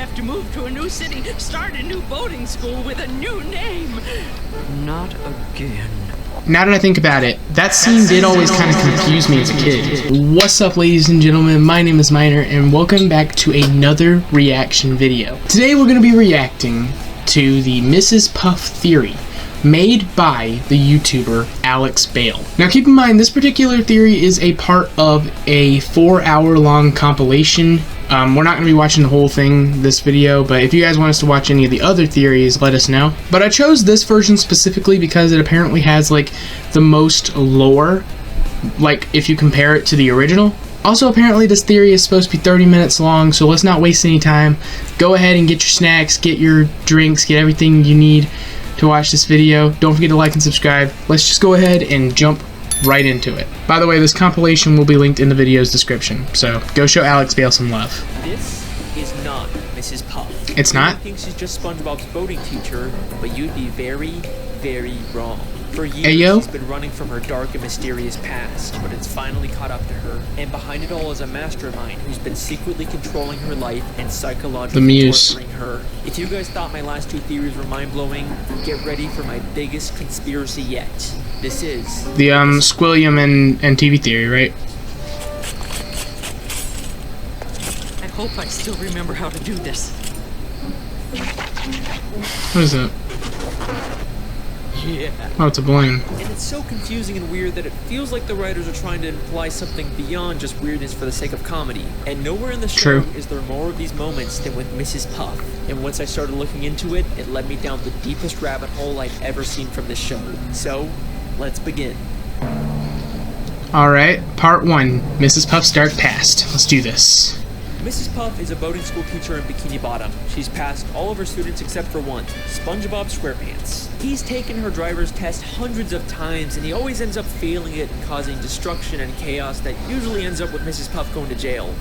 have to move to a new city, start a new boating school with a new name. Not again. Now that I think about it, that scene did always kind of confuse me as a kid. What's up, ladies and gentlemen? My name is Miner, and welcome back to another reaction video. Today we're going to be reacting to the Mrs. Puff theory, made by the YouTuber Alex Bale. Now keep in mind, this particular theory is a part of a 4-hour-long compilation. We're not going to be watching the whole thing this video, but if you guys want us to watch any of the other theories, let us know. But I chose this version specifically because it apparently has like the most lore, like if you compare it to the original. Also, apparently this theory is supposed to be 30 minutes long, so let's not waste any time. Go ahead and get your snacks, get your drinks, get everything you need to watch this video. Don't forget to like and subscribe. Let's just go ahead and jump right into it. By the way, this compilation will be linked in the video's description, so go show Alex Bale some love. This is not Mrs. Puff. It's not? I think she's just SpongeBob's boating teacher, but you'd be very, very wrong. For years, Ayo? she's been running from her dark and mysterious past, but it's finally caught up to her. And behind it all is a mastermind who's been secretly controlling her life and psychologically torturing her. If you guys thought my last two theories were mind-blowing, get ready for my biggest conspiracy yet. This is the Squilliam and TV theory, right? I hope I still remember how to do this. What is that? Yeah. Oh, it's a balloon. And it's so confusing and weird that it feels like the writers are trying to imply something beyond just weirdness for the sake of comedy. And nowhere in the show is there more of these moments than with Mrs. Puff. And once I started looking into it, it led me down the deepest rabbit hole I've ever seen from this show. So, let's begin. Alright, part 1, Mrs. Puff's dark past. Let's do this. Mrs. Puff is a boating school teacher in Bikini Bottom. She's passed all of her students except for one, SpongeBob SquarePants. He's taken her driver's test hundreds of times, and he always ends up failing it and causing destruction and chaos that usually ends up with Mrs. Puff going to jail.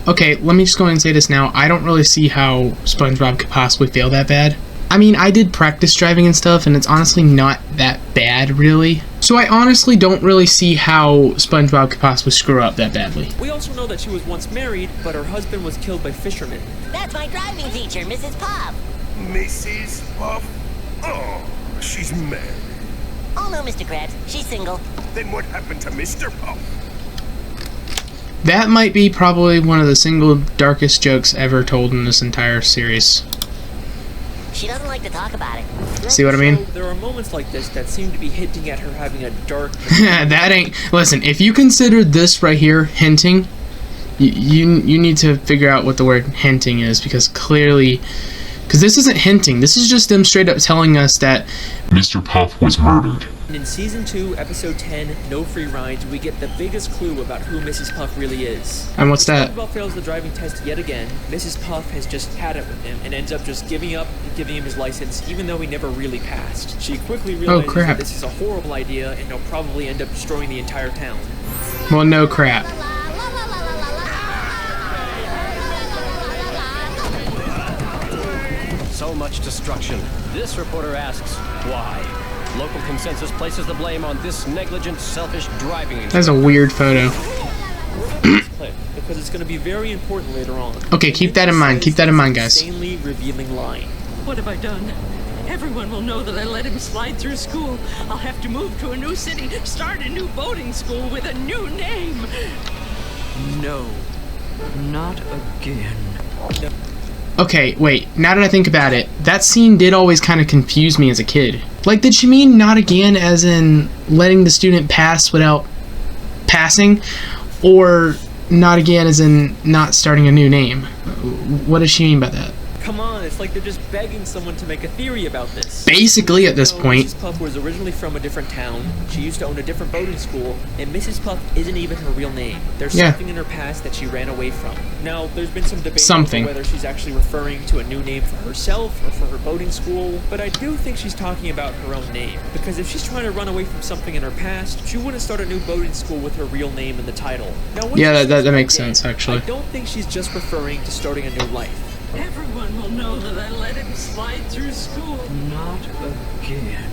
Okay, let me just go ahead and say this now. I don't really see how SpongeBob could possibly fail that bad. I mean, I did practice driving and stuff, and it's honestly not that bad, really. So I honestly don't really see how SpongeBob could possibly screw up that badly. We also know that she was once married, but her husband was killed by fishermen. That's my driving teacher, Mrs. Puff. Mrs. Puff? Oh, she's married. Oh no, Mr. Krabs, she's single. Then what happened to Mr. Puff? That might be probably one of the single darkest jokes ever told in this entire series. She doesn't like to talk about it. See what I mean? There are moments like this that seem to be hinting at her having a dark... That ain't... Listen, if you consider this right here hinting, you need to figure out what the word hinting is, because clearly... Because this isn't hinting, this is just them straight up telling us that Mr. Puff was murdered. And in Season 2, Episode 10, No Free Rides, we get the biggest clue about who Mrs. Puff really is. And what's that? SpongeBob fails the driving test yet again. Mrs. Puff has just had it with him and ends up just giving up and giving him his license, even though he never really passed. She quickly realizes that this is a horrible idea, and he'll probably end up destroying the entire town. Well, no crap. So much destruction. This reporter asks, why? Local consensus places the blame on this negligent, selfish driving. That's a weird photo. Because it's going to be very important later on. Okay, keep that in mind. Keep that in mind, guys. Insanely revealing line. What have I done? Everyone will know that I let him slide through school. I'll have to move to a new city, start a new boating school with a new name. No, not again. No. Okay, wait, now that I think about it, that scene did always kind of confuse me as a kid. Like, did she mean not again as in letting the student pass without passing? Or not again as in not starting a new name? What does she mean by that? Come on, it's like they're just begging someone to make a theory about this. Basically, at this point. Mrs. Puff was originally from a different town. She used to own a different boating school, and Mrs. Puff isn't even her real name. There's something in her past that she ran away from. Now, there's been some debate over whether she's actually referring to a new name for herself or for her boating school, but I do think she's talking about her own name. Because if she's trying to run away from something in her past, she wouldn't start a new boating school with her real name in the title. Now, yeah, that makes sense, actually. I don't think she's just referring to starting a new life. Everyone will know that I let him slide through school. Not again.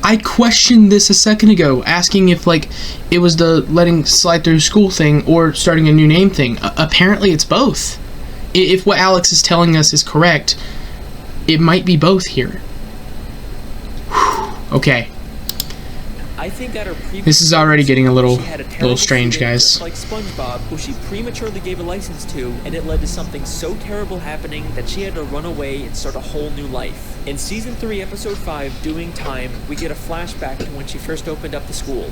I questioned this a second ago, asking if, like, it was the letting slide through school thing or starting a new name thing. Apparently it's both. if what Alex is telling us is correct, it might be both here. Whew. Okay. I think at her previous This is already getting a little strange, guys. Just like SpongeBob, who she prematurely gave a license to, and it led to something so terrible happening that she had to run away and start a whole new life. In Season 3, Episode 5, Doing Time, we get a flashback to when she first opened up the school.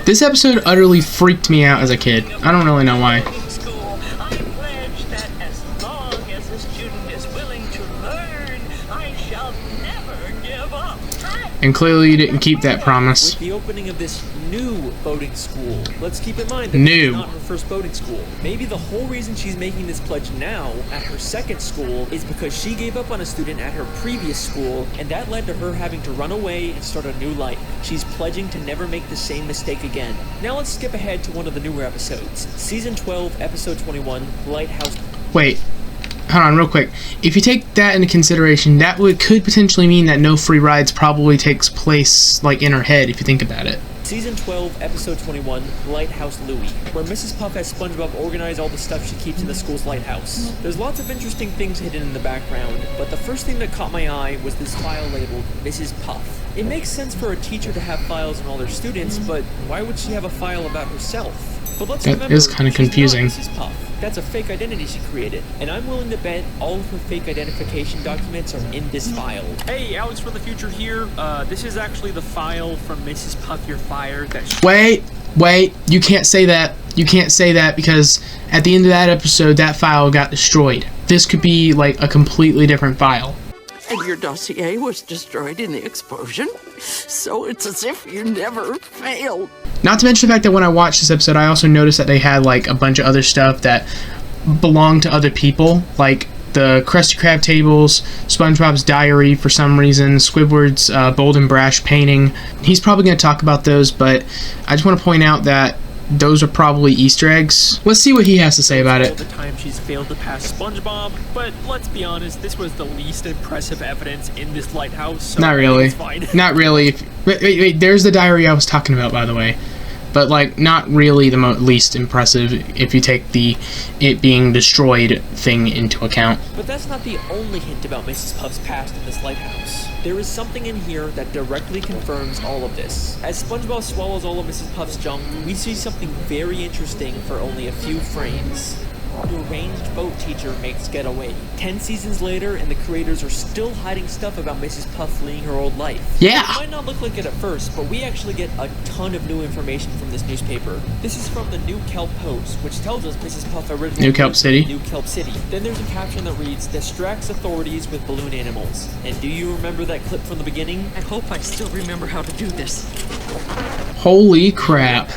This episode utterly freaked me out as a kid. I don't really know why. And clearly you didn't keep that promise. With the opening of this new boating school, let's keep in mind that New. this is not her first boating school. Maybe the whole reason she's making this pledge now at her second school is because she gave up on a student at her previous school, and that led to her having to run away and start a new life. She's pledging to never make the same mistake again. Now let's skip ahead to one of the newer episodes. Season 12, Episode 21, Lighthouse. Wait. Hold on, real quick. If you take that into consideration, that could potentially mean that No Free Rides probably takes place, like, in her head, if you think about it. Season 12, Episode 21, Lighthouse Louie, where Mrs. Puff has SpongeBob organize all the stuff she keeps in the school's lighthouse. There's lots of interesting things hidden in the background, but the first thing that caught my eye was this file labeled Mrs. Puff. It makes sense for a teacher to have files on all their students, but why would she have a file about herself? But let's remember, is kind of confusing. she's not Mrs. Puff. That's a fake identity she created, and I'm willing to bet all of her fake identification documents are in this file. Hey, Alex from the future here. This is actually the file from Mrs. Puff You're Fired that Wait, you can't say that. You can't say that because at the end of that episode, that file got destroyed. This could be like a completely different file. And your dossier was destroyed in the explosion, so it's as if you never failed. Not to mention the fact that when I watched this episode, I also noticed that they had like a bunch of other stuff that belonged to other people, like the Krusty Krab tables, SpongeBob's diary for some reason, Squidward's Bold and Brash painting. He's probably going to talk about those, but I just want to point out that those are probably Easter eggs. Let's see what he has to say about it. All the time she's failed to pass SpongeBob, but let's be honest, this was the least impressive evidence in this lighthouse. So not really. It's fine. Not really. Wait, there's the diary I was talking about, by the way. But like, not really the least impressive if you take the it being destroyed thing into account. But that's not the only hint about Mrs. Puff's past in this lighthouse. There is something in here that directly confirms all of this. As SpongeBob swallows all of Mrs. Puff's junk, we see something very interesting for only a few frames. The arranged boat teacher makes getaway. 10 seasons later, and the creators are still hiding stuff about Mrs. Puff fleeing her old life. Yeah! It might not look like it at first, but we actually get a ton of new information from this newspaper. This is from the New Kelp Post, which tells us Mrs. Puff originally New Kelp City. New Kelp City. Then there's a caption that reads, distracts authorities with balloon animals. And do you remember that clip from the beginning? I hope I still remember how to do this. Holy crap.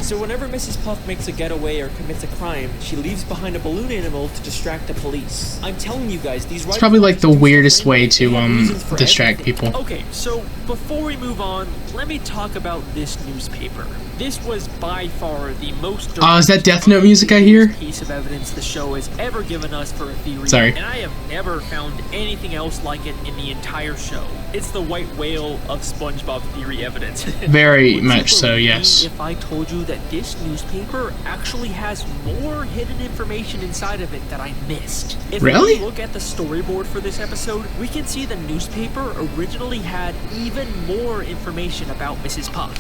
So whenever Mrs. Puff makes a getaway or commits a crime, she leaves behind a balloon animal to distract the police. I'm telling you guys, these It's probably like the weirdest way to distract people. Okay, so before we move on, let me talk about this newspaper. This was by far the most is that Death Note music I hear? piece of evidence the show has ever given us for a theory. Sorry. And I have never found anything else like it in the entire show. It's the white whale of SpongeBob theory evidence. Very much so, yes. If I told you that this newspaper actually has more hidden information inside of it that I missed. If Really? we look at the storyboard for this episode, we can see the newspaper originally had even more information about Mrs. Puff.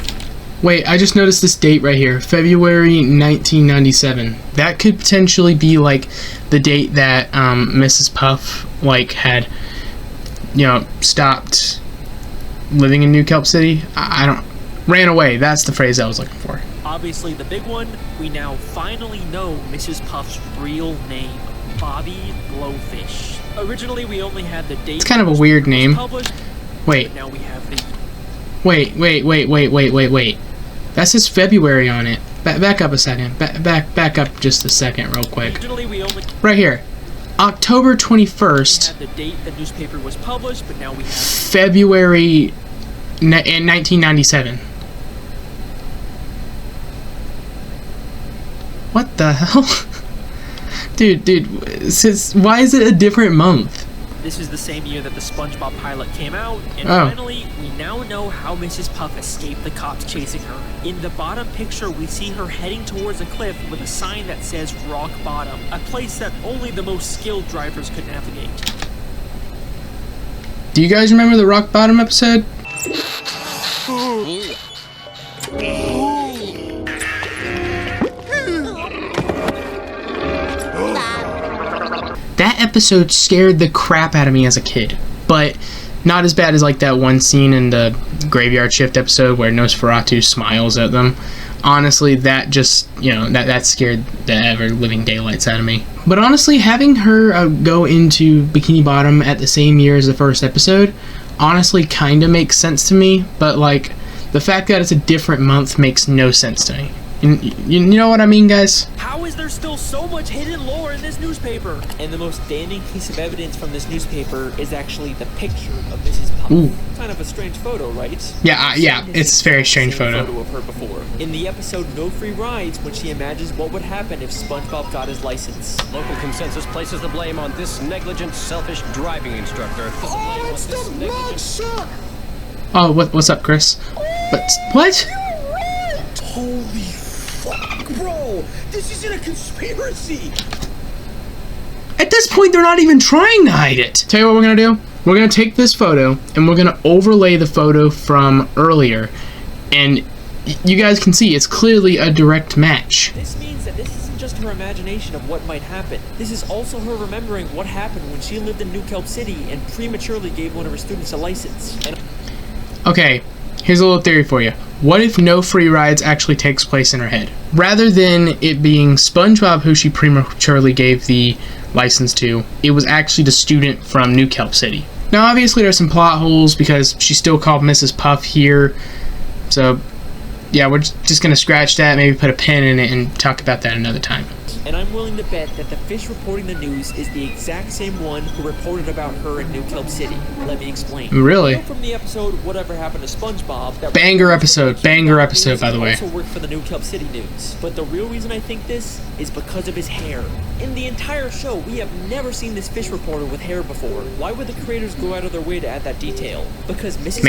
Wait, I just noticed this date right here, February 1997. That could potentially be like the date that Mrs. Puff like had, stopped living in New Kelp City. I don't, ran away. That's the phrase I was looking for. Obviously, the big one, we now finally know Mrs. Puff's real name, Bobby Blowfish. Originally, we only had the date. It's kind of a weird name. Published, Wait. now we have the. Wait. That says February on it. Back up a second. Back up just a second real quick. Originally, we only Right here. October 21st. had the date the newspaper was published, but now we have February in 1997. What the hell? Dude, why is it a different month? This is the same year that the SpongeBob pilot came out, and finally, we now know how Mrs. Puff escaped the cops chasing her. In the bottom picture, we see her heading towards a cliff with a sign that says Rock Bottom, a place that only the most skilled drivers could navigate. Do you guys remember the Rock Bottom episode? That episode scared the crap out of me as a kid, but not as bad as like that one scene in the Graveyard Shift episode where Nosferatu smiles at them. Honestly, that just, you know, that scared the ever-living daylights out of me. But honestly, having her go into Bikini Bottom at the same year as the first episode, honestly kind of makes sense to me, but like, the fact that it's a different month makes no sense to me. You know what I mean, guys? How is there still so much hidden lore in this newspaper? And the most damning piece of evidence from this newspaper is actually the picture of Mrs. Puff. Ooh. Kind of a strange photo, right? Yeah, it's a very strange photo. Of her before. In the episode No Free Rides, when she imagines what would happen if SpongeBob got his license. Local consensus places the blame on this negligent, selfish driving instructor. Oh, it's the mug Oh, what's up, Chris? But what? Holy fuck, bro! This isn't a conspiracy! At this point, they're not even trying to hide it. Tell you what we're gonna do? We're gonna take this photo and we're gonna overlay the photo from earlier, and you guys can see it's clearly a direct match. This means that this isn't just her imagination of what might happen. This is also her remembering what happened when she lived in New Kelp City and prematurely gave one of her students a license. Okay, here's a little theory for you. What if No Free Rides actually takes place in her head? Rather than it being SpongeBob who she prematurely gave the license to, it was actually the student from New Kelp City. Now obviously there's some plot holes because she's still called Mrs. Puff here, so yeah, we're just gonna scratch that, maybe put a pin in it and talk about that another time. And I'm willing to bet that the fish reporting the news is the exact same one who reported about her in New Kelp City. Let me explain. Really? You know from the episode Whatever Happened to SpongeBob. That banger episode by the way. Also worked for the New Kelp City news. But the real reason I think this is because of his hair. In the entire show, we have never seen this fish reporter with hair before. Why would the creators go out of their way to add that detail? Because Mrs.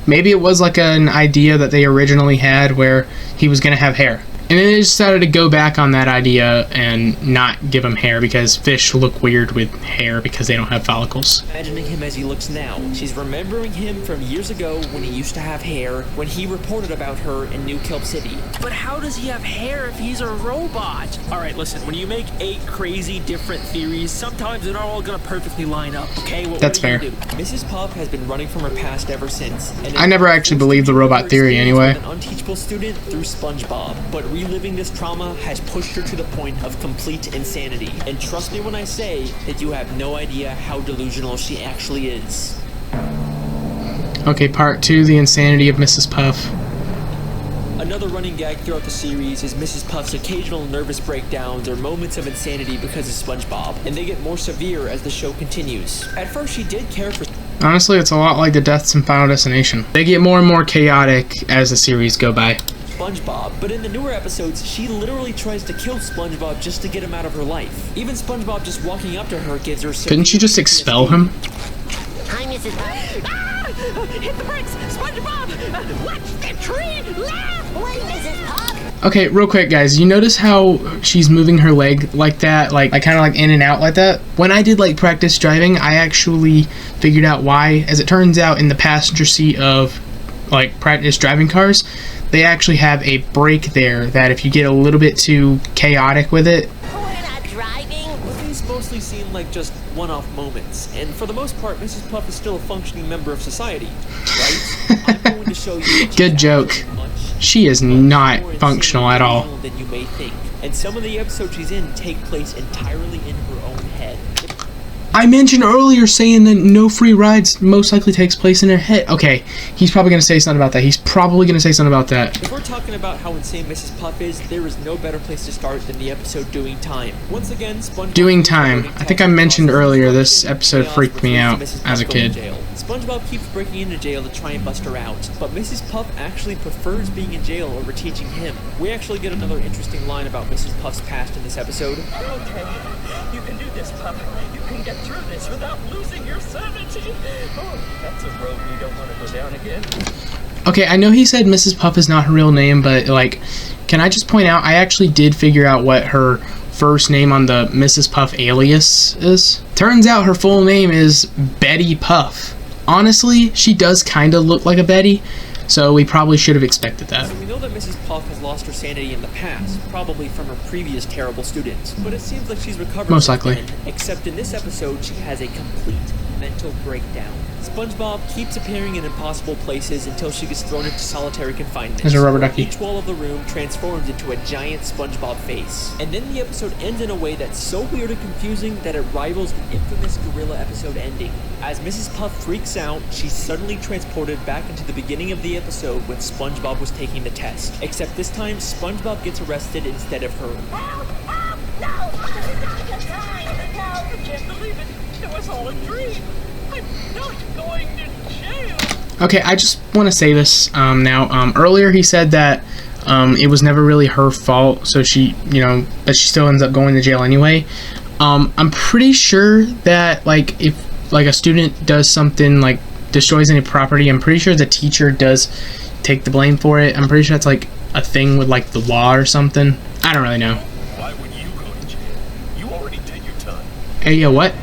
Maybe it was like an idea that they originally had where he was gonna have hair. And then they decided to go back on that idea and not give him hair because fish look weird with hair because they don't have follicles. Imagining him as he looks now. She's remembering him from years ago when he used to have hair, when he reported about her in New Kelp City. But how does he have hair if he's a robot? Alright, listen, when you make 8 crazy different theories, sometimes they're not all gonna perfectly line up, okay? That's fair. Mrs. Puff has been running from her past ever since. And I never actually believed the robot theory anyway. An unteachable student through SpongeBob, but reliving this trauma has pushed her to the point of complete insanity. And trust me when I say that you have no idea how delusional she actually is. Okay, part 2, the insanity of Mrs. Puff. Another running gag throughout the series is Mrs. Puff's occasional nervous breakdowns or moments of insanity because of SpongeBob, and they get more severe as the show continues. At first she did care for... Honestly, it's a lot like the deaths in Final Destination. They get more and more chaotic as the series go by. SpongeBob, but in the newer episodes, she literally tries to kill SpongeBob just to get him out of her life. Even SpongeBob just walking up to her gives her... Couldn't she just expel him? Hi, Mrs. Puff. Hit the brakes! SpongeBob! Watch the tree! Laugh! Wait, Mrs. Puff! Okay, real quick, guys. You notice how she's moving her leg like that? Like kind of like in and out like that? When I did, like, practice driving, I actually figured out why. As it turns out, in the passenger seat of, like, practice driving cars, they actually have a brake there that if you get a little bit too chaotic with it... We're not driving. But these mostly seem like just one-off moments, and for the most part, Mrs. Puff is still a functioning member of society, right? I'm going to show you... Good joke. She is not functional at all. Than you may think, and some of the episodes she's in take place entirely in her own head. I mentioned earlier saying that No Free Rides most likely takes place in her head. Okay, he's probably going to say something about that. He's probably going to say something about that. If we're talking about how insane Mrs. Puff is, there is no better place to start than the episode Doing Time. Once again, SpongeBob... Doing Time. I think I mentioned earlier this episode freaked me out as a kid. SpongeBob keeps breaking into jail to try and bust her out, but Mrs. Puff actually prefers being in jail over teaching him. We actually get another interesting line about Mrs. Puff's past in this episode. Okay, you can do this, Puff. You can get through this without losing your sanity. Oh, that's a road we don't want to go down again. Okay, I know he said Mrs. Puff is not her real name, but like, can I just point out, I actually did figure out what her first name on the Mrs. Puff alias is. Turns out her full name is Betty Puff. Honestly, she does kind of look like a Betty, so we probably should have expected that. So we know that Mrs. Puff has lost her sanity in the past, probably from her previous terrible students, but it seems like she's recovered. Most likely. Then, except in this episode, she has a complete mental breakdown. SpongeBob keeps appearing in impossible places until she gets thrown into solitary confinement. There's a rubber ducky. Each wall of the room transforms into a giant SpongeBob face. And then the episode ends in a way that's so weird and confusing that it rivals the infamous gorilla episode ending. As Mrs. Puff freaks out, she's suddenly transported back into the beginning of the episode when SpongeBob was taking the test. Except this time, SpongeBob gets arrested instead of her. No, this is not a good time. No, I can't believe it. It was all a dream. I'm not going to jail. Okay, I just want to say this now. Earlier he said that it was never really her fault, so she, but she still ends up going to jail anyway. I'm pretty sure that, like, if like a student does something like destroys any property, I'm pretty sure the teacher does take the blame for it. I'm pretty sure that's like a thing with like the law or something. I don't really know. Why would you go to jail? You already did your time. Hey, yo, what?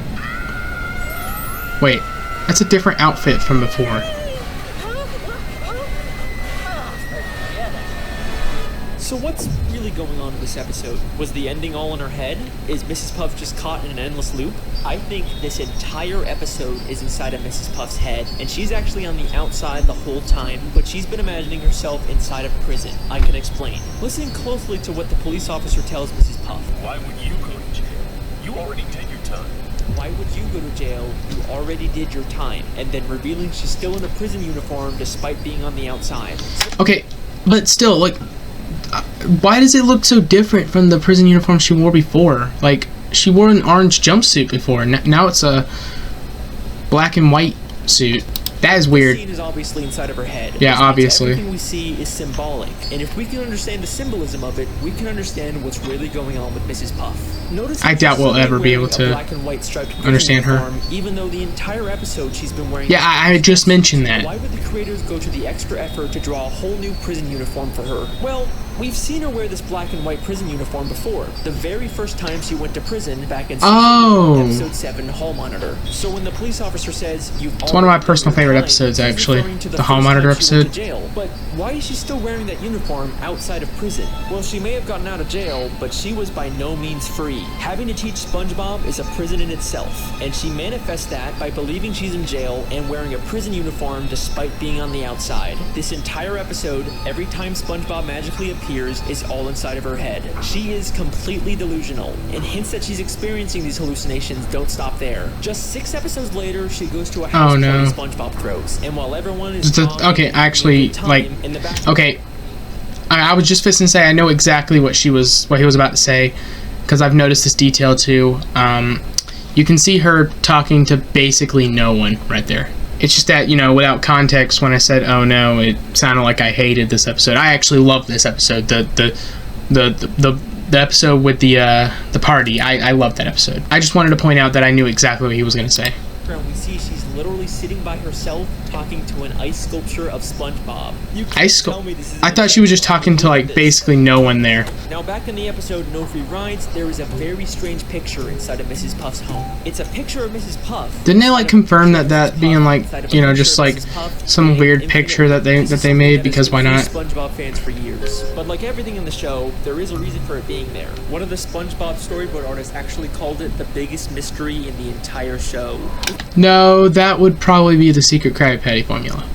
Wait, that's a different outfit from before. So what's really going on in this episode? Was the ending all in her head? Is Mrs. Puff just caught in an endless loop? I think this entire episode is inside of Mrs. Puff's head, and she's actually on the outside the whole time, but she's been imagining herself inside of prison. I can explain. Listen closely to what the police officer tells Mrs. Puff. Why would you go to jail? You already did your time. Why would you go to jail? You already did your time. And then revealing she's still in a prison uniform despite being on the outside. Okay, but still, like, why does it look so different from the prison uniform she wore before? Like, she wore an orange jumpsuit before. Now it's a black and white suit. That is weird. The scene is obviously inside of her head. Yeah, obviously. Everything we see is symbolic, and if we can understand the symbolism of it, we can understand what's really going on with Mrs. Puff. Notice I doubt we'll ever be able to black and white striped understand her. Even though the entire episode she's been wearing. Yeah, I just mentioned that. Why would the creators go to the extra effort to draw a whole new prison uniform for her? Well, we've seen her wear this black and white prison uniform before. The very first time she went to prison back in episode 7, Hall Monitor. So when the police officer says it's one of my personal favorite episodes, actually, the Hall Monitor episode. But why is she still wearing that uniform outside of prison? Well, she may have gotten out of jail, but she was by no means free. Having to teach SpongeBob is a prison in itself, and she manifests that by believing she's in jail and wearing a prison uniform despite being on the outside. This entire episode, every time SpongeBob magically appears, is all inside of her head. She is completely delusional, and hints that she's experiencing these hallucinations don't stop there. Just 6 episodes later, she goes to a house party SpongeBob throws, and while everyone is okay, actually, like, okay, I was just fixing to say I know exactly what he was about to say, because I've noticed this detail too. You can see her talking to basically no one right there. It's just that, without context, when I said, oh no, it sounded like I hated this episode. I actually love this episode. The episode with the party. I love that episode. I just wanted to point out that I knew exactly what he was going to say. We see she's literally sitting by herself talking to an ice sculpture of SpongeBob. I thought she was just talking to, like, basically no one there. Now, back in the episode No Free Rides, there is a very strange picture inside of Mrs. Puff's home. It's a picture of Mrs. Puff. Didn't they, like, confirm that being, like, just, like, some weird picture that they made, because why not? SpongeBob fans for years. But like everything in the show, there is a reason for it being there. One of the SpongeBob storyboard artists actually called it the biggest mystery in the entire show. No, that would probably be the secret Krabby Patty formula.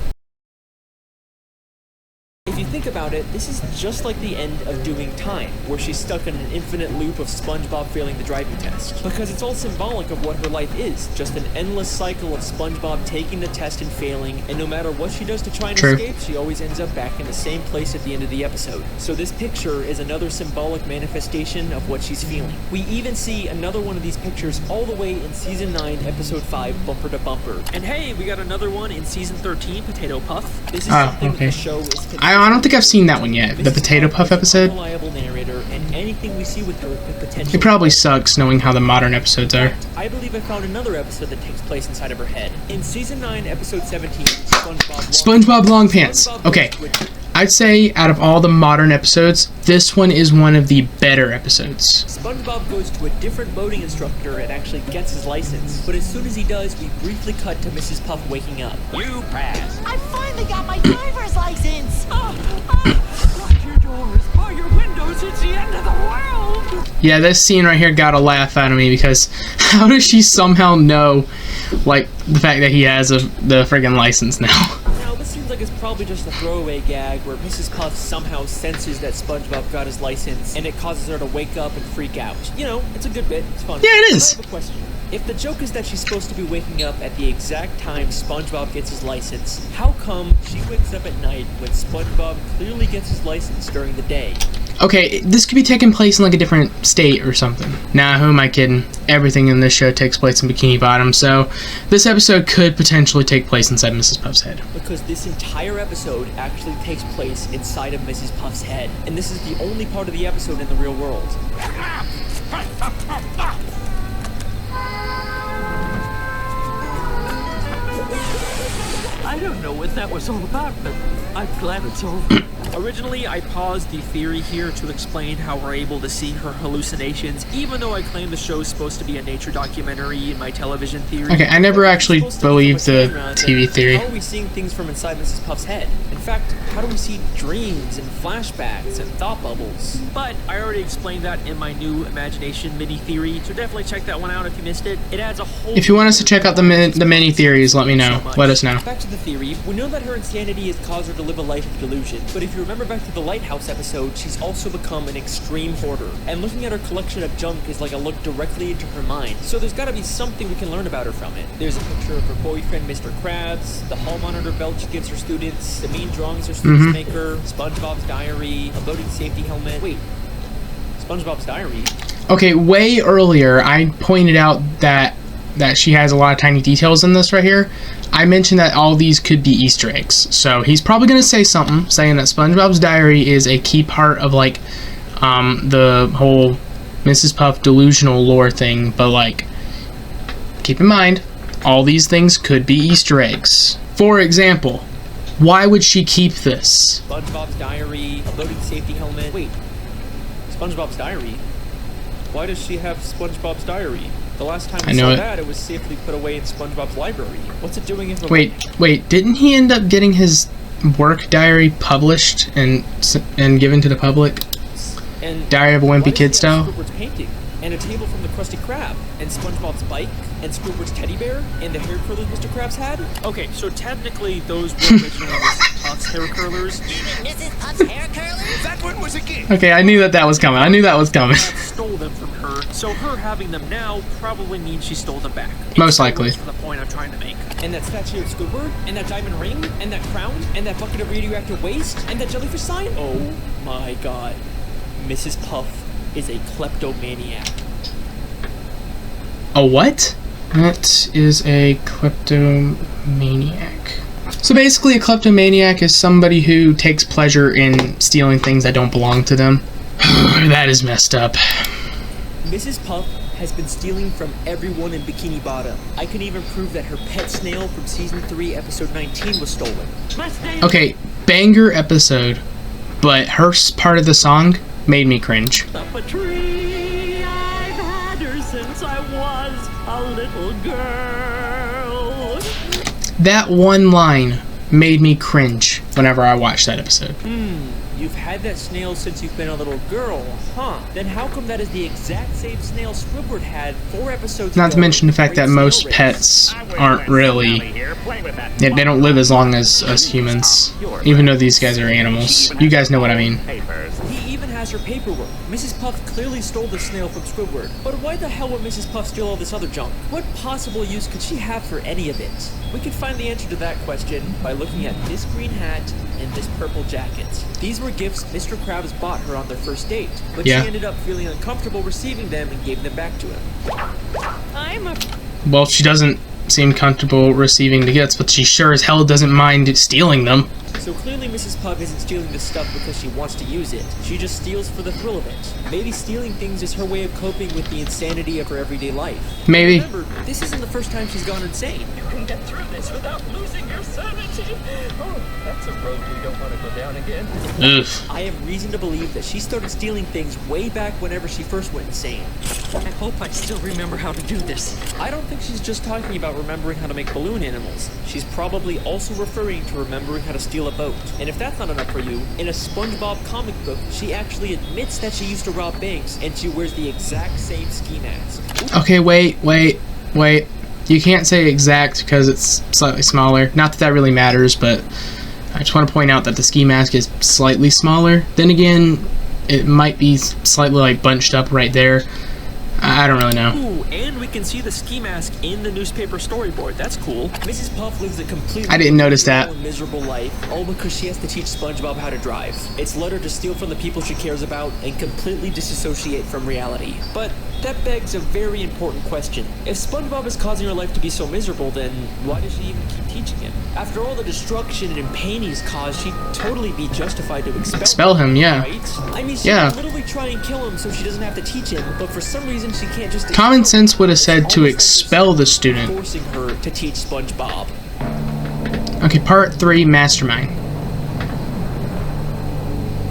If you think about it, this is just like the end of Doing Time, where she's stuck in an infinite loop of SpongeBob failing the driving test. Because it's all symbolic of what her life is, just an endless cycle of SpongeBob taking the test and failing, and no matter what she does to try and escape, she always ends up back in the same place at the end of the episode. So this picture is another symbolic manifestation of what she's feeling. We even see another one of these pictures all the way in Season 9, Episode 5, Bumper to Bumper. And hey, we got another one in Season 13, Potato Puff. This is something the show is I don't think I've seen that one yet. The Potato Puff episode. Reliable narrator, and anything we see with her could potentially. It probably sucks knowing how the modern episodes are. I believe I found another episode that takes place inside of her head. In season 9, episode 17, SpongeBob Long Pants. Okay. I'd say out of all the modern episodes, this one is one of the better episodes. SpongeBob goes to a different boating instructor and actually gets his license. But as soon as he does, we briefly cut to Mrs. Puff waking up. You pass. I finally got my driver's license. Lock your doors, bar your windows, it's the end of the world! Yeah, this scene right here got a laugh out of me because how does she somehow know, like, the fact that he has the friggin' license now? Now, this seems like it's probably just a throwaway gag where Mrs. Puff somehow senses that SpongeBob got his license and it causes her to wake up and freak out. You know, it's a good bit, it's fun. Yeah, it is. I have a question. If the joke is that she's supposed to be waking up at the exact time SpongeBob gets his license, how come she wakes up at night when SpongeBob clearly gets his license during the day? Okay, this could be taking place in like a different state or something. Nah, who am I kidding? Everything in this show takes place in Bikini Bottom, so this episode could potentially take place inside Mrs. Puff's head. Because this entire episode actually takes place inside of Mrs. Puff's head, and this is the only part of the episode in the real world. I don't know what that was all about, but I'm glad it's over. Originally, I paused the theory here to explain how we're able to see her hallucinations, even though I claim the show's supposed to be a nature documentary in my television theory. Okay, I never actually believed the TV theory. How are we seeing things from inside Mrs. Puff's head? In fact, how do we see dreams and flashbacks and thought bubbles? But I already explained that in my new imagination mini theory, so definitely check that one out if you missed it. It adds a whole. If you want us to check out the mini theories, let me know. Let us know. Back to the theory, we know that her insanity has caused her to live a life of delusion, but if you remember back to the Lighthouse episode, she's also become an extreme hoarder, and looking at her collection of junk is like a look directly into her mind, so there's gotta be something we can learn about her from it. There's a picture of her boyfriend, Mr. Krabs, the hall monitor belt she gives her students, the mean drawings her students make her, SpongeBob's diary, a boating safety helmet. Wait, SpongeBob's diary? Okay, way earlier, I pointed out that she has a lot of tiny details in this right here. I mentioned that all these could be Easter eggs. So he's probably going to say something, saying that SpongeBob's diary is a key part of, like, the whole Mrs. Puff delusional lore thing. But, like, keep in mind, all these things could be Easter eggs. For example, why would she keep this? SpongeBob's diary, a boating safety helmet. Wait, SpongeBob's diary? Why does she have SpongeBob's diary? The last time we saw that, it was safely put away in SpongeBob's library. What's it doing in her Wait, didn't he end up getting his work diary published and given to the public? And Diary of a Wimpy Kid style? Squidward's painting, and a table from the Krusty Krab, and SpongeBob's bike, and Squidward's teddy bear, and the hair curlers Mr. Krabs had? Okay, so technically those were originally Mrs. Puff's hair curlers. Mrs. Puff's hair curlers? That one was a gift. Okay, I knew that was coming. I knew that was coming. Stole them from her, so her having them now probably means she stole them back. Most likely. For the point I'm trying to make. And that statue of Squidward, and that diamond ring, and that crown, and that bucket of radioactive waste, and that jellyfish sign? Oh my god. Mrs. Puff is a kleptomaniac. A what? That is a kleptomaniac. So basically a kleptomaniac is somebody who takes pleasure in stealing things that don't belong to them. That is messed up. Mrs. Puff has been stealing from everyone in Bikini Bottom. I can even prove that her pet snail from season 3 episode 19 was stolen. Okay, banger episode, but her part of the song made me cringe. Up a tree, I've had her since I was a little girl. That one line made me cringe whenever I watched that episode. You've had that snail since you've been a little girl, huh? Then how come that is the exact same snail Squidward had 4 episodes ago? Not to mention the fact that most pets aren't really... they don't live as long as us humans, even though these guys are animals. You guys know what I mean. He even has her paperwork. Mrs. Puff clearly stole the snail from Squidward. But why the hell would Mrs. Puff steal all this other junk? What possible use could she have for any of it? We can find the answer to that question by looking at this green hat and this purple jacket. These were gifts Mr. Krabs bought her on their first date, but she ended up feeling uncomfortable receiving them and gave them back to him. Well, she doesn't seem comfortable receiving the gifts, but she sure as hell doesn't mind stealing them. So clearly Mrs. Puff isn't stealing this stuff because she wants to use it. She just steals for the thrill of it. Maybe stealing things is her way of coping with the insanity of her everyday life. Maybe. Remember, this isn't the first time she's gone insane. You can get through this without losing your sanity. Oh, that's a road we don't want to go down again. Ugh. I have reason to believe that she started stealing things way back whenever she first went insane. I hope I still remember how to do this. I don't think she's just talking about remembering how to make balloon animals. She's probably also referring to remembering how to steal a boat. And if that's not enough for you, in a SpongeBob comic book, she actually admits that she used to rob banks, and she wears the exact same ski mask. Okay, wait. You can't say exact because it's slightly smaller. Not that that really matters, but I just want to point out that the ski mask is slightly smaller. Then again, it might be slightly like bunched up right there. I don't really know. Ooh, and we can see the ski mask in the newspaper storyboard. That's cool. Mrs. Puff lives a completely I didn't notice that. Miserable life, all because she has to teach SpongeBob how to drive. It's led her to steal from the people she cares about and completely disassociate from reality. But that begs a very important question. If SpongeBob is causing her life to be so miserable, then why does she even keep teaching him? After all the destruction and pain he's caused, she'd totally be justified to expel him, yeah. Right? I mean, she would literally try and kill him so she doesn't have to teach him, but for some reason she can't just... Common sense would have said to expel the student. Forcing her to teach SpongeBob. Okay, part 3, Mastermind.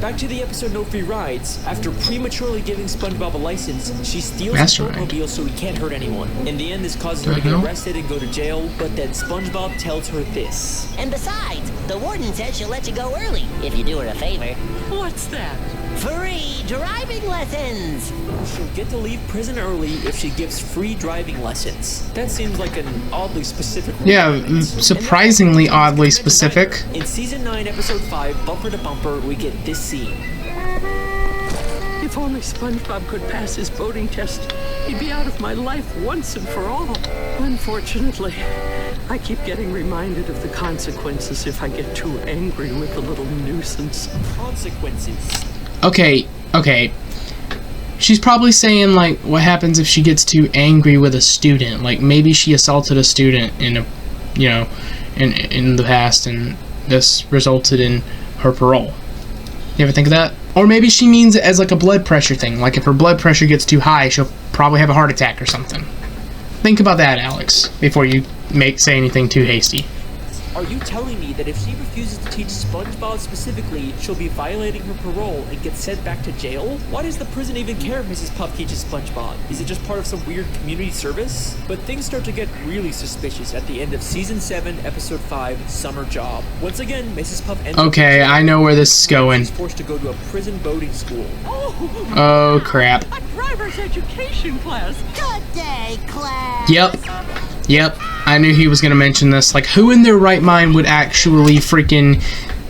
Back to the episode No Free Rides. After prematurely giving SpongeBob a license, she steals his boatmobile so he can't hurt anyone. In the end, this causes her to get arrested and go to jail, but then SpongeBob tells her this. And besides, the warden says she'll let you go early if you do her a favor. What's that? Free driving lessons! She'll get to leave prison early if she gives free driving lessons. That seems like an oddly specific requirement. Yeah, surprisingly oddly specific. In Season 9, Episode 5, Bumper to Bumper, we get this scene. If only SpongeBob could pass his boating test, he'd be out of my life once and for all. Unfortunately, I keep getting reminded of the consequences if I get too angry with the little nuisance. Consequences. Okay. She's probably saying, like, what happens if she gets too angry with a student? Like, maybe she assaulted a student in a, you know, in the past, and this resulted in her parole. You ever think of that? Or maybe she means it as like a blood pressure thing. Like, if her blood pressure gets too high, she'll probably have a heart attack or something. Think about that, Alex, before you say anything too hasty. Are you telling me that if she refuses to teach SpongeBob specifically, she'll be violating her parole and get sent back to jail? Why does the prison even care if Mrs. Puff teaches SpongeBob? Is it just part of some weird community service? But things start to get really suspicious at the end of Season 7, Episode 5, Summer Job. Once again, Mrs. Puff ends Okay, I know where this is going. She's forced to go to a prison boating school. Oh, crap. A driver's education class. Good day, class! Yep, I knew he was going to mention this. Like, who in their right mind would actually freaking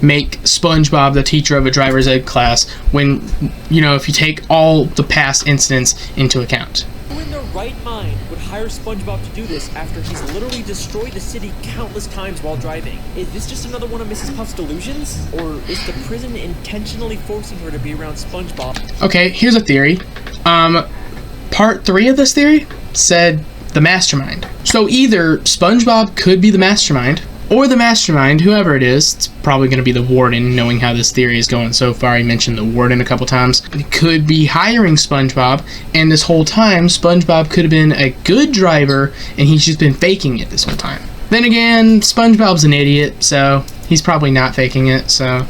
make SpongeBob the teacher of a driver's ed class when, you know, if you take all the past incidents into account? Who in their right mind would hire SpongeBob to do this after he's literally destroyed the city countless times while driving? Is this just another one of Mrs. Puff's delusions? Or is the prison intentionally forcing her to be around SpongeBob? Okay, here's a theory. Part 3 of this theory said the mastermind. So either SpongeBob could be the mastermind, or the mastermind, whoever it is, it's probably going to be the warden, knowing how this theory is going so far. He mentioned the warden a couple times. It could be hiring SpongeBob, and this whole time, SpongeBob could have been a good driver, and he's just been faking it this whole time. Then again, SpongeBob's an idiot, so he's probably not faking it, so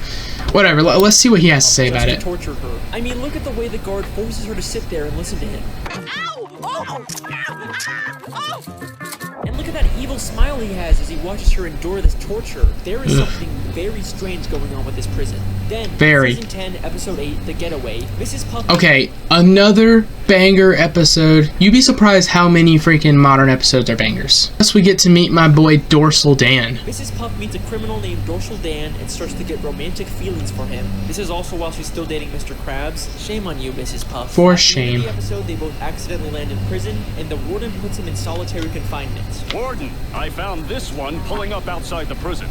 whatever. Let's see what he has to say about it. Torture her. I mean, look at the way the guard forces her to sit there and listen to him. And look at that evil smile he has as he watches her endure this torture. There is something very strange going on with this prison. Then, Season 10, Episode 8, The Getaway, Mrs. Puff... Okay, another banger episode. You'd be surprised how many freaking modern episodes are bangers. Plus, we get to meet my boy Dorsal Dan. Mrs. Puff meets a criminal named Dorsal Dan and starts to get romantic feelings for him. This is also while she's still dating Mr. Krabs. Shame on you, Mrs. Puff. For shame. At the end of the episode, they both accidentally land in prison, and the warden puts him in solitary confinement. Warden, I found this one pulling up outside the prison.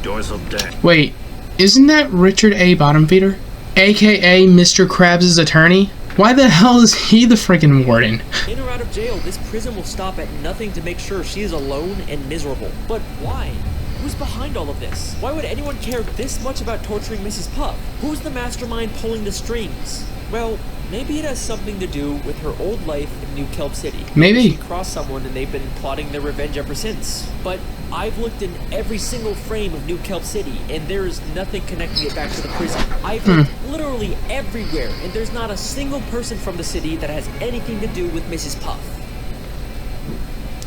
Dorsal Dan. Wait, isn't that Richard A. Bottomfeeder? AKA Mr. Krabs' attorney? Why the hell is he the freaking warden? In or out of jail, this prison will stop at nothing to make sure she is alone and miserable. But why? Who's behind all of this? Why would anyone care this much about torturing Mrs. Puff? Who's the mastermind pulling the strings? Well, maybe it has something to do with her old life in New Kelp City. Maybe. She crossed someone and they've been plotting their revenge ever since. But I've looked in every single frame of New Kelp City, and there is nothing connecting it back to the prison. I've looked literally everywhere, and there's not a single person from the city that has anything to do with Mrs. Puff.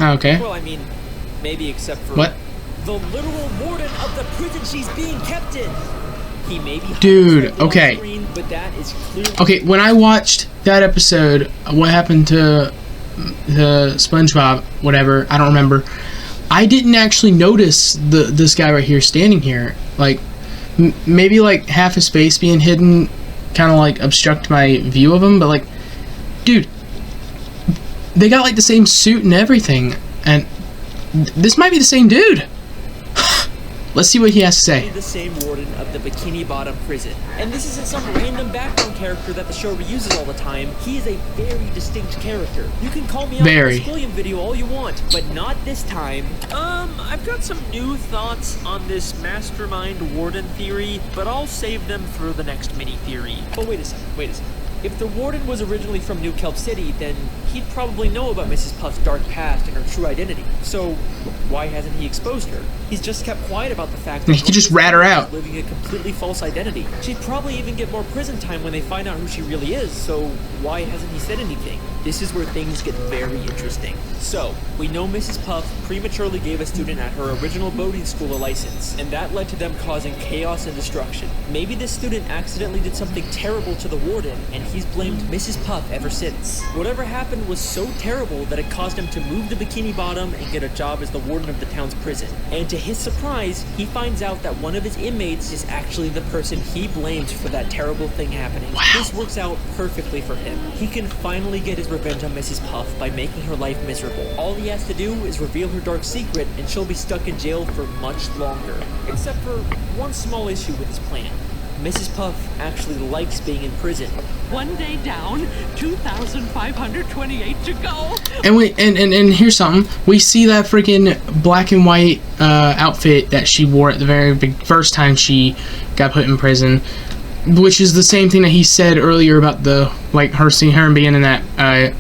Okay. Well, I mean, maybe except for what? The literal warden of the prison she's being kept in. He may be dude, okay. Screen, but that is clearly okay, when I watched that episode, what happened to the SpongeBob, whatever, I don't remember. I didn't actually notice this guy right here standing here. Like, maybe like half his face being hidden kind of like obstruct my view of him, but like, dude, they got like the same suit and everything, and this might be the same dude. Let's see what he has to say. The same warden of the Bikini Bottom prison. And this isn't some random background character that the show reuses all the time. He is a very distinct character. You can call me out in this William video all you want, but not this time. I've got some new thoughts on this mastermind warden theory, but I'll save them for the next mini theory. But wait a second. If the warden was originally from New Kelp City, then he'd probably know about Mrs. Puff's dark past and her true identity. So why hasn't he exposed her? He's just kept quiet about the fact that he could just rat her out. Living a completely false identity. She'd probably even get more prison time when they find out who she really is. So why hasn't he said anything? This is where things get very interesting. So, we know Mrs. Puff prematurely gave a student at her original boating school a license, and that led to them causing chaos and destruction. Maybe this student accidentally did something terrible to the warden, and he's blamed Mrs. Puff ever since. Whatever happened was so terrible that it caused him to move to Bikini Bottom and get a job as the warden of the town's prison. And to his surprise, he finds out that one of his inmates is actually the person he blamed for that terrible thing happening. Wow. This works out perfectly for him. He can finally get his revenge on Mrs. Puff by making her life miserable. All he has to do is reveal her dark secret, and she'll be stuck in jail for much longer. Except for one small issue with his plan. Mrs. Puff actually likes being in prison. One day down, 2,528 to go. And here's something. We see that freaking black and white outfit that she wore at the very first time she got put in prison, which is the same thing that he said earlier about the her being in that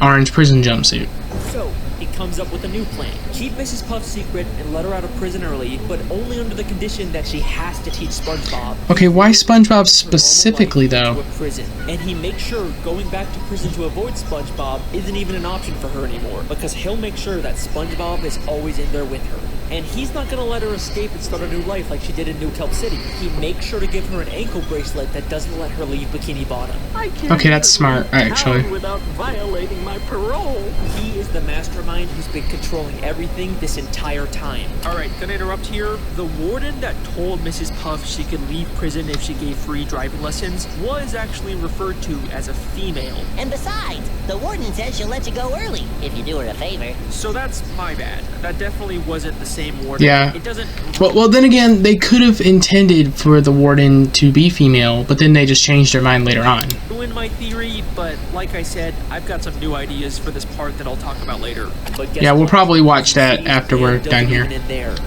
orange prison jumpsuit. So he comes up with a new plan. Keep Mrs. Puff's secret and let her out of prison early, but only under the condition that she has to teach SpongeBob. Okay, why SpongeBob specifically, though? Prison. And he makes sure going back to prison to avoid SpongeBob isn't even an option for her anymore, because he'll make sure that SpongeBob is always in there with her. And he's not going to let her escape and start a new life like she did in New Kelp City. He makes sure to give her an ankle bracelet that doesn't let her leave Bikini Bottom. Okay, that's smart, actually. Without violating my parole. He is the mastermind who's been controlling everything this entire time. Alright, can I interrupt here? The warden that told Mrs. Puff she could leave prison if she gave free driving lessons was actually referred to as a female. And besides, the warden says she'll let you go early if you do her a favor. So that's my bad. That definitely wasn't the same warden. Yeah. It doesn't... Well, then again, they could have intended for the warden to be female, but then they just changed their mind later on. In my theory, but like I said, I've got some new ideas for this part that I'll talk about later. But yeah, we'll probably watch that after we're done here.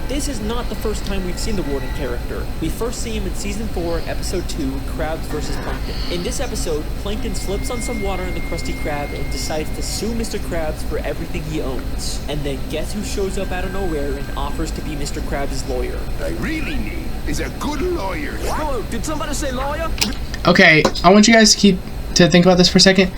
This is not the first time we've seen the warden character. We first see him in season 4, episode 2, Krabs vs. Plankton. In this episode, Plankton slips on some water in the Krusty Krab and decides to sue Mr. Krabs for everything he owns. And then guess who shows up out of nowhere and offers to be Mr. Krabs' lawyer? I really need is a good lawyer. Whoa, did somebody say lawyer? Okay, I want you guys to think about this for a second.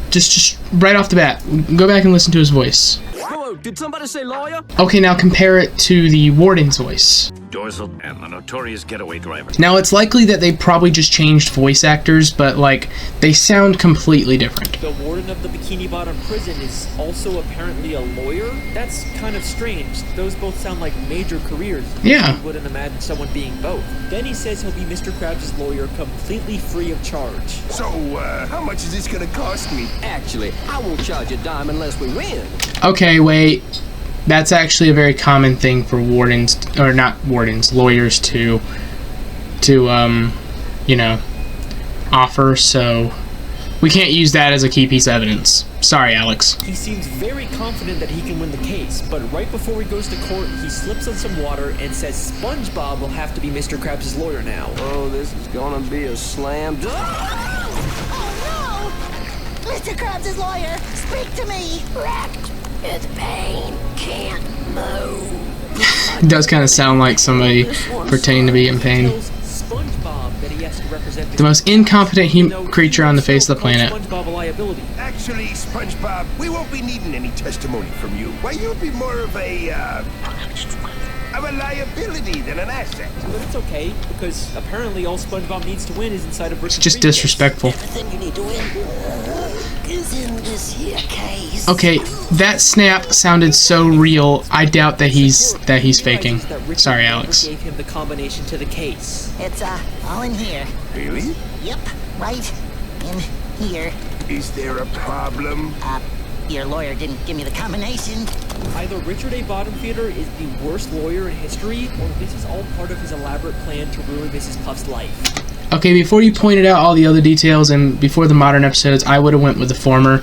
Just right off the bat, go back and listen to his voice. Whoa, did somebody say lawyer? Okay, now compare it to the warden's voice. Dorsal and the notorious getaway driver. Now, it's likely that they probably just changed voice actors, but, like, they sound completely different. The warden of the Bikini Bottom prison is also apparently a lawyer? That's kind of strange. Those both sound like major careers. Yeah. You wouldn't imagine someone being both. Then he says he'll be Mr. Krabs' lawyer completely free of charge. So, how much is this gonna cost me? Actually, I won't charge a dime unless we win. Okay, wait. That's actually a very common thing for wardens, or not wardens, lawyers to you know, offer, so We can't use that as a key piece of evidence. Sorry, Alex. He seems very confident that he can win the case, but right before he goes to court, he slips on some water and says SpongeBob will have to be Mr. Krabs' lawyer now. Oh, this is gonna be a slam dunk. Oh no! Mr. Krabs' lawyer, speak to me! Wrecked with pain, can't move. It does kind of sound like somebody pretending to be in pain. SpongeBob that he has to represent The most incompetent creature on the face of the planet. SpongeBob a liability. Actually, SpongeBob, we won't be needing any testimony from you. Why, you'll be more of a liability than an asset. But it's okay, because apparently all SpongeBob needs to win is inside of Richard's It's just briefcase. disrespectful. Everything you need to win is in this here case. Okay, that snap sounded so real. I doubt that he's faking. Sorry, Alex. Gave him the combination to the case. It's all in here. Really? Yep, right in here. Is there a problem? Your lawyer didn't give me the combination. Either Richard A. Bottomfeeder is the worst lawyer in history, or this is all part of his elaborate plan to ruin Mrs. Puff's life. Okay, before you pointed out all the other details and before the modern episodes, I would have went with the former.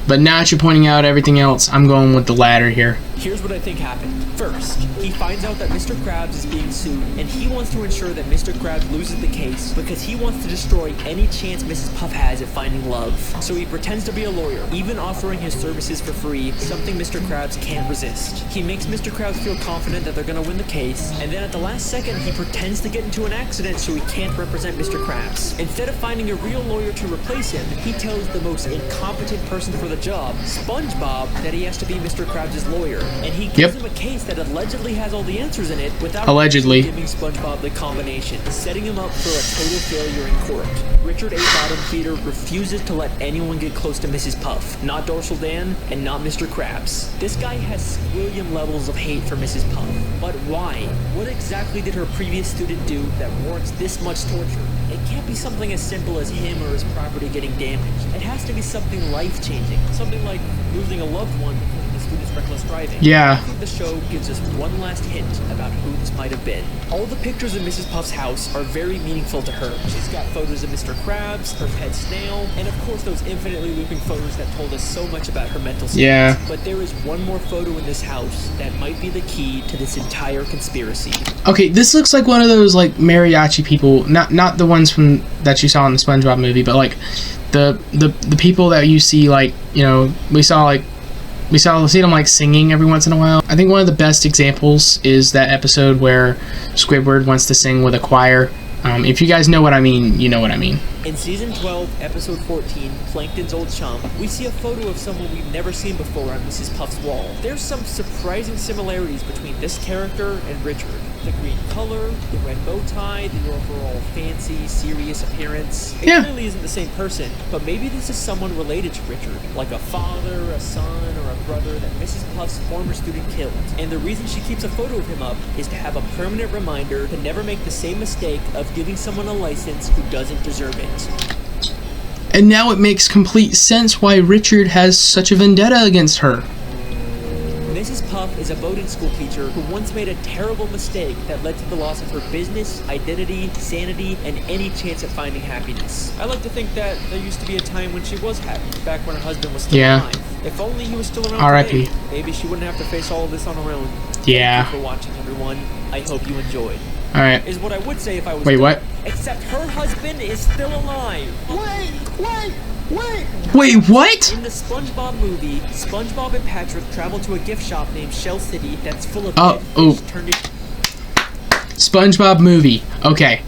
But now that you're pointing out everything else, I'm going with the latter here. Here's what I think happened. First, he finds out that Mr. Krabs is being sued, and he wants to ensure that Mr. Krabs loses the case because he wants to destroy any chance Mrs. Puff has at finding love. So he pretends to be a lawyer, even offering his services for free, something Mr. Krabs can't resist. He makes Mr. Krabs feel confident that they're gonna win the case, and then at the last second, he pretends to get into an accident so he can't represent Mr. Krabs. Instead of finding a real lawyer to replace him, he tells the most incompetent person for the job, SpongeBob, that he has to be Mr. Krabs' lawyer, and he gives him a case that allegedly has all the answers in it without giving SpongeBob the combination, setting him up for a total failure in court. Richard A. Bottomfeeder refuses to let anyone get close to Mrs. Puff, not Dorsal Dan and not Mr. Krabs. This guy has squillion levels of hate for Mrs. Puff. But why? What exactly did her previous student do that warrants this much torture? It can't be something as simple as him or his property getting damaged. It has to be something life-changing, something like losing a loved one because of the student's reckless driving. Yeah. I think the show gives us one last hint about who this might have been. All the pictures of Mrs. Puff's house are very meaningful to her. She's got photos of Mr. Krabs, her pet snail, and of course those infinitely looping photos that told us so much about her mental state. Yeah. But there is one more photo in this house that might be the key to this entire conspiracy. Okay, this looks like one of those like mariachi people, not the ones from that you saw in the SpongeBob movie, but like the people that you see, like, you know, we see them like singing every once in a while. I think one of the best examples is that episode where Squidward wants to sing with a choir. If you guys know what I mean, you know what I mean. In Season 12, Episode 14, Plankton's Old Chum, we see a photo of someone we've never seen before on Mrs. Puff's wall. There's some surprising similarities between this character and Richard. The green color, the red bow tie, the overall fancy, serious appearance. It clearly isn't the same person, but maybe this is someone related to Richard, like a father, a son, or a brother that Mrs. Puff's former student killed. And the reason she keeps a photo of him up is to have a permanent reminder to never make the same mistake of giving someone a license who doesn't deserve it. And now it makes complete sense why Richard has such a vendetta against her. Mrs. Puff is a boating school teacher who once made a terrible mistake that led to the loss of her business, identity, sanity, and any chance at finding happiness. I like to think that there used to be a time when she was happy, back when her husband was still alive. If only he was still around R.I.P. today, maybe she wouldn't have to face all of this on her own. Yeah. Thank you for watching, everyone. I hope you enjoyed. Alright. Is what I would say if I was Wait, what? Except her husband is still alive. Wait, what? In the SpongeBob movie, SpongeBob and Patrick travel to a gift shop named Shell City that's full of dead fish turned into... SpongeBob movie. Okay.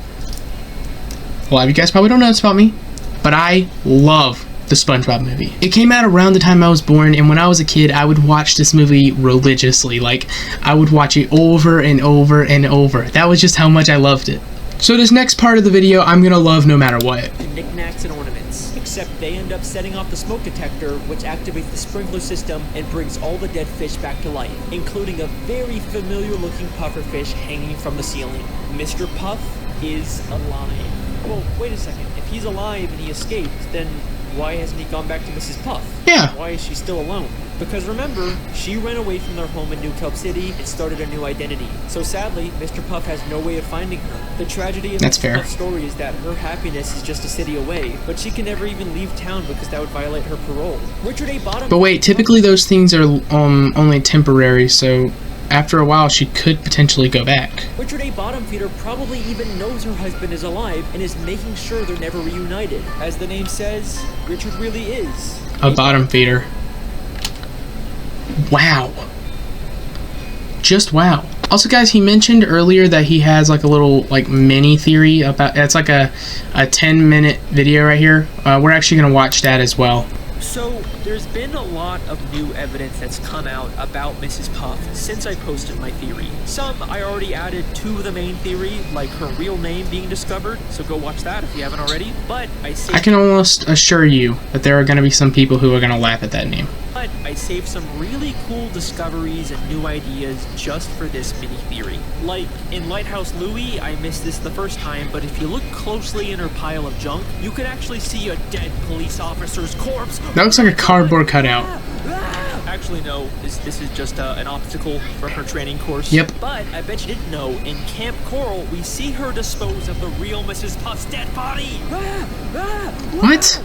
A lot of you guys probably don't know this about me, but I love the SpongeBob movie. It came out around the time I was born, and when I was a kid, I would watch this movie religiously. Like, I would watch it over and over and over. That was just how much I loved it. So this next part of the video, I'm gonna love no matter what. Knickknacks and ornaments. Except they end up setting off the smoke detector, which activates the sprinkler system and brings all the dead fish back to life, including a very familiar looking pufferfish hanging from the ceiling. Mr. Puff is alive. Well, wait a second. If he's alive and he escaped, then why hasn't he gone back to Mrs. Puff? Yeah. Why is she still alone? Because remember, she ran away from their home in New Kelp City and started a new identity. So sadly, Mr. Puff has no way of finding her. The tragedy of Mrs. Puff's story is that her happiness is just a city away, but she can never even leave town because that would violate her parole. Richard A. Bottom. But wait, typically those things are only temporary, so after a while she could potentially go back. Richard A. Bottomfeeder probably even knows her husband is alive and is making sure they're never reunited. As the name says, Richard really is a bottom feeder. Wow. Just wow. Also, guys, he mentioned earlier that he has like a little like mini theory about, it's like a 10-minute video right here. We're actually gonna watch that as well. So, there's been a lot of new evidence that's come out about Mrs. Puff since I posted my theory. Some I already added to the main theory, like her real name being discovered, so go watch that if you haven't already. But I can almost assure you that there are going to be some people who are going to laugh at that name. But I saved some really cool discoveries and new ideas just for this mini theory. Like, in Lighthouse Louie, I missed this the first time, but if you look closely in her pile of junk, you can actually see a dead police officer's corpse. That looks like a cardboard cutout. Actually, no, this is just an obstacle for her training course. Yep. But I bet you didn't know, in Camp Coral, we see her dispose of the real Mrs. Puff's dead body. What?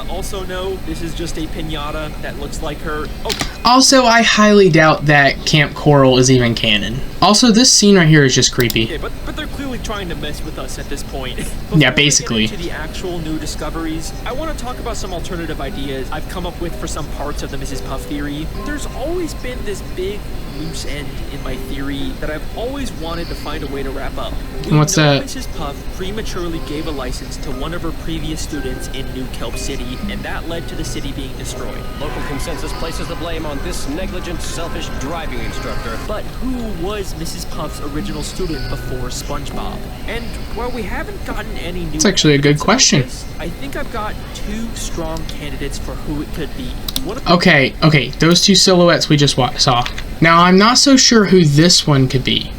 Also, no, this is just a piñata that looks like her. Oh. Also, I highly doubt that Camp Coral is even canon. Also, this scene right here is just creepy. Yeah, but they're clearly trying to mess with us at this point. Yeah, basically. Before we get into the actual new discoveries, I want to talk about some alternative ideas I've come up with for some parts of the Mrs. Puff theory. There's always been this big loose end in my theory that I've always wanted to find a way to wrap up. What's that? Mrs. Puff prematurely gave a license to one of her previous students in New Kelp City, and that led to the city being destroyed. Local consensus places the blame on this negligent, selfish driving instructor. But who was Mrs. Puff's original student before SpongeBob? And while we haven't gotten any new... That's actually a good question. I think I've got two strong candidates for who it could be. Okay, those two silhouettes we just saw. Now, I'm not so sure who this one could be.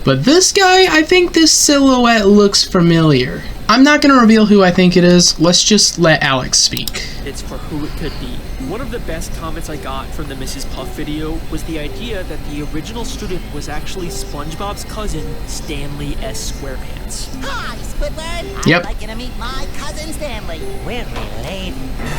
But this guy, I think this silhouette looks familiar. I'm not going to reveal who I think it is. Let's just let Alex speak. It's for who it could be. One of the best comments I got from the Mrs. Puff video was the idea that the original student was actually SpongeBob's cousin, Stanley S. Squarepants. Hi, Squidward. Yep. I'd like you to meet my cousin Stanley. We're related.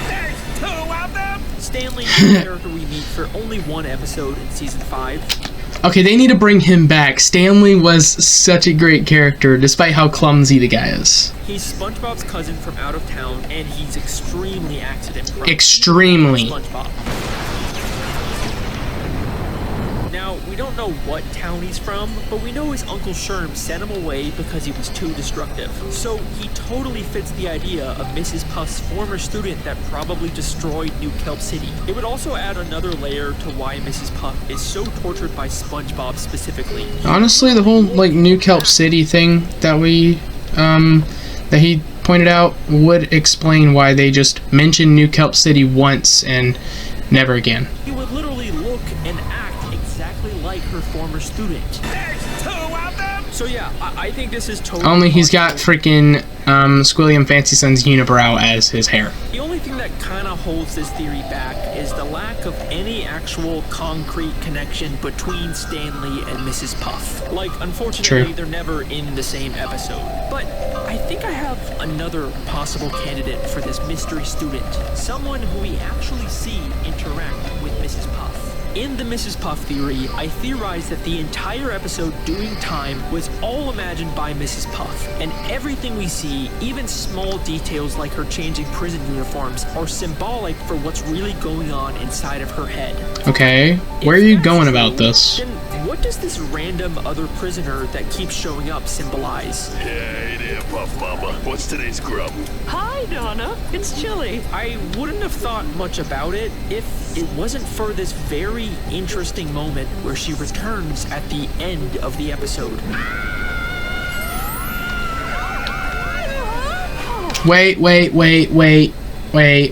There's two of them! Stanley is the character we meet for only one episode in Season 5. Okay, they need to bring him back. Stanley was such a great character, despite how clumsy the guy is. He's SpongeBob's cousin from out of town, and he's extremely accident-prone. Extremely. SpongeBob. Now, we don't know what town he's from, but we know his Uncle Sherm sent him away because he was too destructive. So he totally fits the idea of Mrs. Puff's former student that probably destroyed New Kelp City. It would also add another layer to why Mrs. Puff is so tortured by SpongeBob specifically. Honestly, the whole like New Kelp City thing that that he pointed out would explain why they just mentioned New Kelp City once and never again. He would literally look and act exactly like her former student. There's two of them! So yeah, I think this is totally... Only he's got freaking Squilliam Fancy Son's unibrow as his hair. The only thing that kind of holds this theory back is the lack of any actual concrete connection between Stanley and Mrs. Puff. Like, unfortunately, they're never in the same episode. But I think I have another possible candidate for this mystery student. Someone who we actually see interact with Mrs. Puff. In the Mrs. Puff theory, I theorized that the entire episode Doing Time was all imagined by Mrs. Puff, and everything we see, even small details like her changing prison uniforms, are symbolic for what's really going on inside of her head. Okay, where are you going about this? Then what does this random other prisoner that keeps showing up symbolize? Hey there, Puff Mama. What's today's grub? Hi, Donna. It's chilly. I wouldn't have thought much about it if it wasn't for this very interesting moment where she returns at the end of the episode. Wait.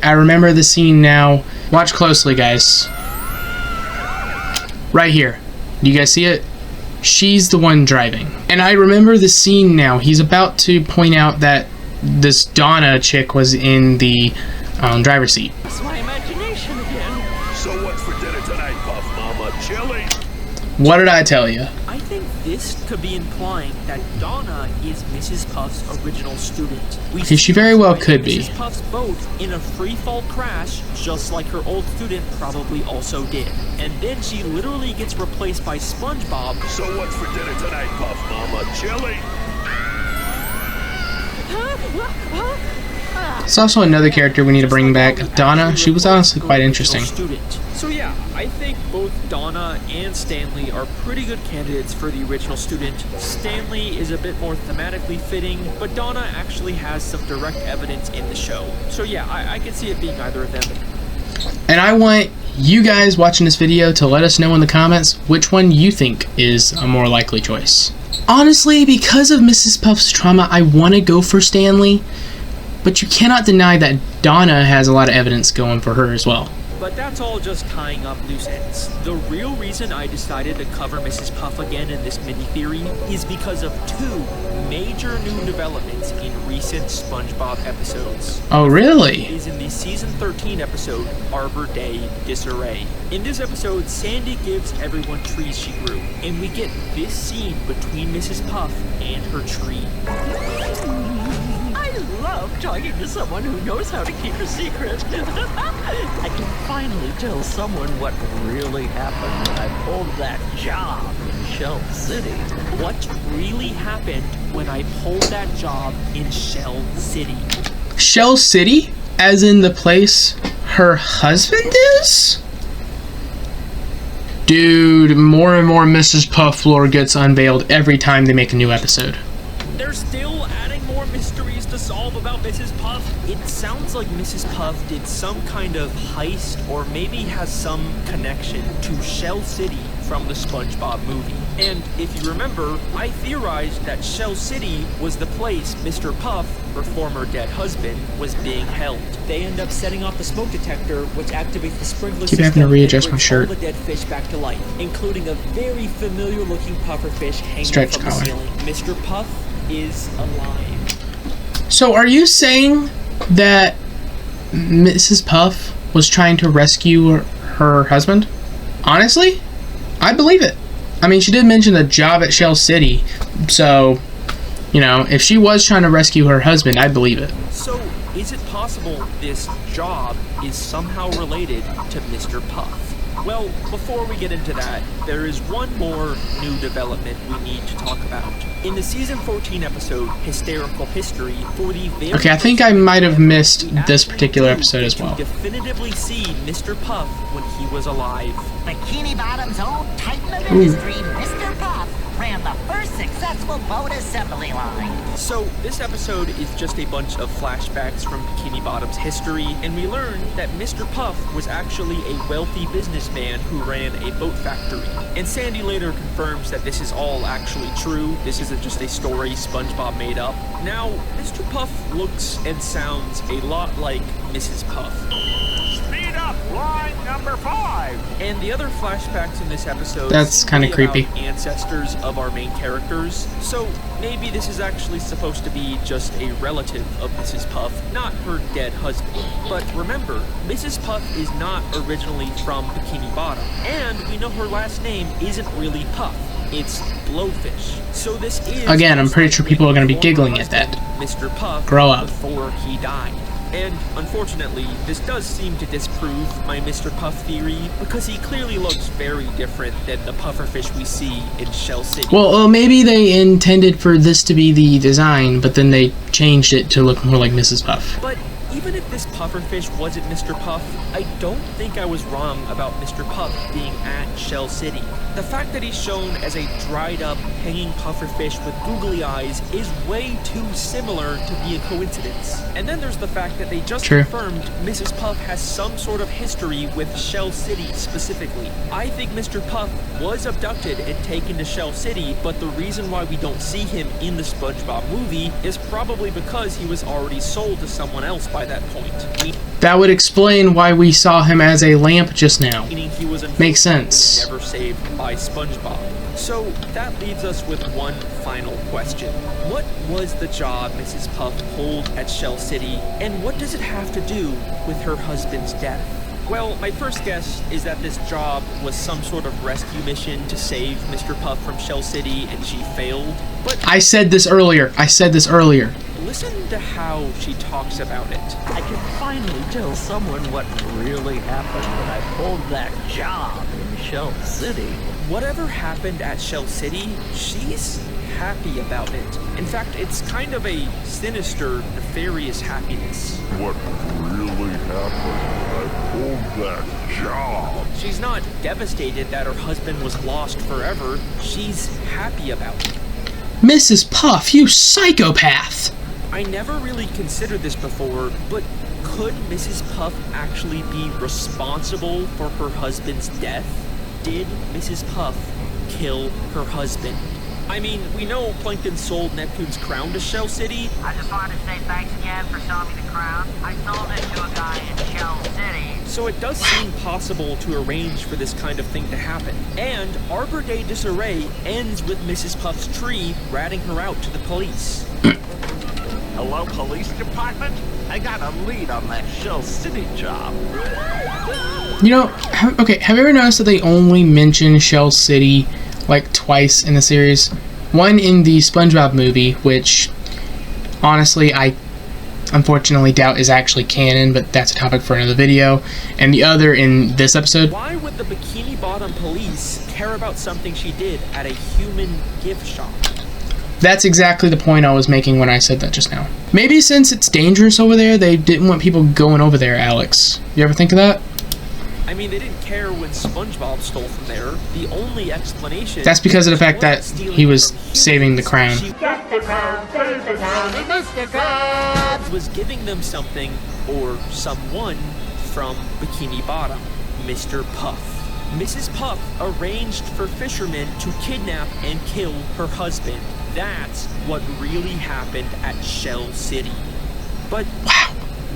I remember the scene now. Watch closely, guys. Right here. Do you guys see it? She's the one driving. And I remember the scene now. He's about to point out that this Donna chick was in the driver's seat. It's my imagination again. So what's for dinner tonight, Puff Mama? Chili? What did I tell you? I think this could be implying that Donna is Mrs. Puff's original student. She very well could be. Mrs. Puff's boat in a free-fall crash, just like her old student probably also did. And then she literally gets replaced by SpongeBob. So what's for dinner tonight, Puff Mama? Chili? It's also another character we need to bring back. Donna, she was honestly quite interesting. So yeah, I think both Donna and Stanley are pretty good candidates for the original student. Stanley is a bit more thematically fitting, but Donna actually has some direct evidence in the show. So yeah, I can see it being either of them. And I want you guys watching this video to let us know in the comments which one you think is a more likely choice. Honestly, because of Mrs. Puff's trauma, I want to go for Stanley, but you cannot deny that Donna has a lot of evidence going for her as well. But that's all just tying up loose ends. The real reason I decided to cover Mrs. Puff again in this mini-theory is because of two major new developments in recent SpongeBob episodes. Oh, really? Is in the season 13 episode, Arbor Day Disarray. In this episode, Sandy gives everyone trees she grew, and we get this scene between Mrs. Puff and her tree. I love talking to someone who knows how to keep a secret. I can finally tell someone what really happened when I pulled that job in Shell City. What really happened when I pulled that job in Shell City? Shell City? As in the place her husband is? Dude, more and more Mrs. Puff lore gets unveiled every time they make a new episode. They're still adding more mysteries to solve about Mrs. Puff. It sounds like Mrs. Puff did some kind of heist or maybe has some connection to Shell City from the SpongeBob movie. And if you remember, I theorized that Shell City was the place Mr. Puff, her former dead husband, was being held. They end up setting off the smoke detector, which activates the sprinkler system. Keep having to readjust my shirt. All the dead fish back to life, including a very familiar-looking pufferfish hanging Stretch from collar. the ceiling. Mr. Puff is alive. So are you saying that Mrs. Puff was trying to rescue her husband? Honestly, I believe it. I mean, she did mention a job at Shell City, so, you know, if she was trying to rescue her husband, I believe it. So, is it possible this job is somehow related to Mr. Puff? Well, before we get into that, there is one more new development we need to talk about. In the season 14 episode, Hysterical History, for the very Okay, I think I might have missed this particular episode as well. definitively see Mr. Puff when he was alive. Bikini Bottom's own titan of industry, Mr. Puff, ran the first successful boat assembly line. So, this episode is just a bunch of flashbacks from Bikini Bottom's history, and we learn that Mr. Puff was actually a wealthy businessman who ran a boat factory. And Sandy later confirms that this is all actually true. This isn't just a story SpongeBob made up. Now, Mr. Puff looks and sounds a lot like Mrs. Puff. Speed up, line number 5. And the other flashbacks in this episode, that's kind of creepy. Ancestors of our main characters. So maybe this is actually supposed to be just a relative of Mrs. Puff, not her dead husband. But remember, Mrs. Puff is not originally from Bikini Bottom, and we know her last name isn't really Puff. It's Blowfish. So this is, again, I'm pretty sure people are going to be giggling at that. Mr. Puff Grow up. Before he died. And unfortunately, this does seem to disprove my Mr. Puff theory, because he clearly looks very different than the pufferfish we see in Shell City. Well, maybe they intended for this to be the design, but then they changed it to look more like Mrs. Puff. But even if this pufferfish wasn't Mr. Puff, I don't think I was wrong about Mr. Puff being at Shell City. The fact that he's shown as a dried-up, hanging pufferfish with googly eyes is way too similar to be a coincidence. And then there's the fact that they just confirmed Mrs. Puff has some sort of history with Shell City specifically. I think Mr. Puff was abducted and taken to Shell City, but the reason why we don't see him in the SpongeBob movie is probably because he was already sold to someone else by that point. That would explain why we saw him as a lamp just now. Meaning he was makes sense. Never saved by SpongeBob. So that leaves us with one final question. What was the job Mrs. Puff pulled at Shell City, and what does it have to do with her husband's death? Well, my first guess is that this job was some sort of rescue mission to save Mr. Puff from Shell City, and she failed. But I said this earlier. listen to how she talks about it. I can finally tell someone what really happened when I pulled that job in Shell City. Whatever happened at Shell City, she's happy about it. In fact, it's kind of a sinister, nefarious happiness. What really happened when I pulled that job? She's not devastated that her husband was lost forever. She's happy about it. Mrs. Puff, you psychopath! I never really considered this before, but could Mrs. Puff actually be responsible for her husband's death? Did Mrs. Puff kill her husband? I mean, we know Plankton sold Neptune's crown to Shell City. I just wanted to say thanks again for selling me the crown. I sold it to a guy in Shell City. So it does seem possible to arrange for this kind of thing to happen. And Arbor Day Disarray ends with Mrs. Puff's tree ratting her out to the police. Hello, police department? I got a lead on that Shell City job. You know, have you ever noticed that they only mention Shell City like twice in the series? One in the SpongeBob movie, which honestly I unfortunately doubt is actually canon, but that's a topic for another video, and the other in this episode. Why would the Bikini Bottom police care about something she did at a human gift shop? That's exactly the point I was making when I said that just now. Maybe since it's dangerous over there, they didn't want people going over there, Alex. You ever think of that? I mean, they didn't care when SpongeBob stole from there. The only explanation... That's because of the fact that he was saving the crown. Get the crown, save the crown, and Mr. Krabs was giving them something, or someone, from Bikini Bottom, Mr. Puff. Mrs. Puff arranged for fishermen to kidnap and kill her husband. That's what really happened at Shell City. But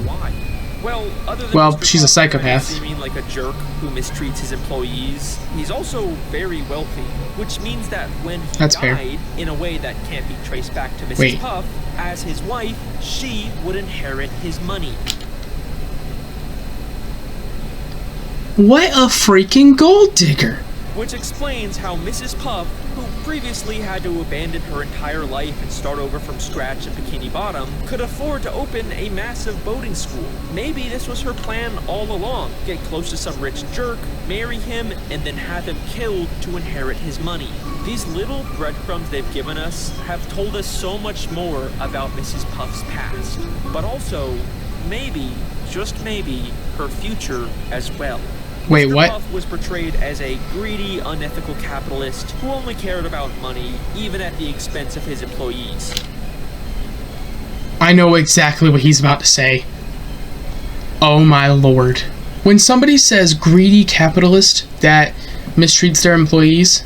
why? Well, other than Mr. she's a Puff psychopath. seeming like a jerk who mistreats his employees, he's also very wealthy, which means that when he died, in a way that can't be traced back to Mrs. Puff, as his wife, she would inherit his money. What a freaking gold digger! Which explains how Mrs. Puff, who previously had to abandon her entire life and start over from scratch at Bikini Bottom, could afford to open a massive boating school. Maybe this was her plan all along. Get close to some rich jerk, marry him, and then have him killed to inherit his money. These little breadcrumbs they've given us have told us so much more about Mrs. Puff's past, but also, maybe, just maybe, her future as well. Wait, Mr. what? Puff was portrayed as a greedy, unethical capitalist who only cared about money, even at the expense of his employees. I know exactly what he's about to say. Oh my lord. When somebody says greedy capitalist that mistreats their employees,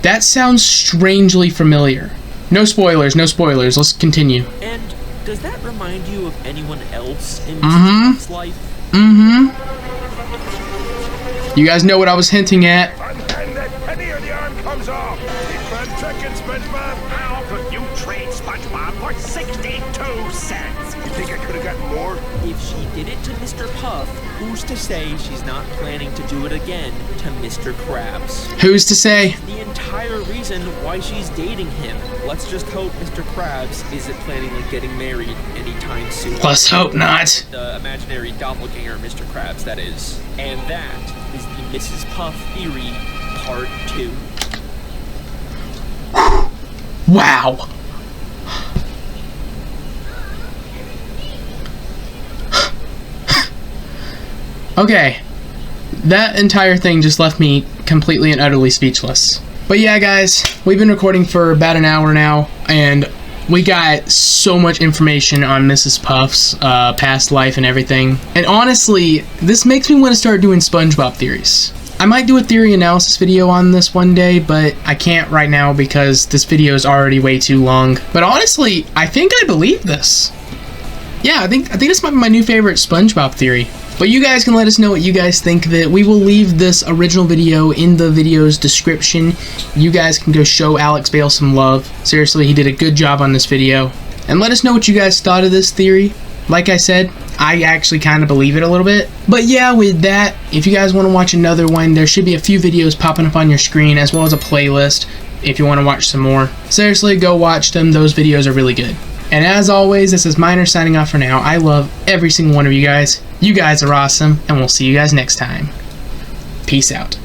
that sounds strangely familiar. No spoilers, no spoilers. Let's continue. And does that remind you of anyone else in Mrs. Puff's life? You guys know what I was hinting at. And that penny or the arm comes off. Keep on checking, SpongeBob. How could you trade SpongeBob for 62 cents? You think I could have gotten more? If she did it to Mr. Puff, who's to say she's not planning to do it again to Mr. Krabs? Who's to say? The entire reason why she's dating him. Let's just hope Mr. Krabs isn't planning on getting married anytime soon. Let's hope not. The imaginary doppelganger, Mr. Krabs, that is. And that is the Mrs. Puff Theory, Part 2. Wow. Okay. That entire thing just left me completely and utterly speechless. But yeah, guys, we've been recording for about an hour now, and we got so much information on Mrs. Puff's past life and everything. And honestly, this makes me want to start doing SpongeBob theories. I might do a theory analysis video on this one day, but I can't right now because this video is already way too long. But honestly, I think I believe this. Yeah, I think this might be my new favorite SpongeBob theory. But you guys can let us know what you guys think of it. We will leave this original video in the video's description. You guys can go show Alex Bale some love. Seriously, he did a good job on this video. And let us know what you guys thought of this theory. Like I said, I actually kind of believe it a little bit. But yeah, with that, if you guys want to watch another one, there should be a few videos popping up on your screen, as well as a playlist if you want to watch some more. Seriously, go watch them. Those videos are really good. And as always, this is Miner signing off for now. I love every single one of you guys. You guys are awesome, and we'll see you guys next time. Peace out.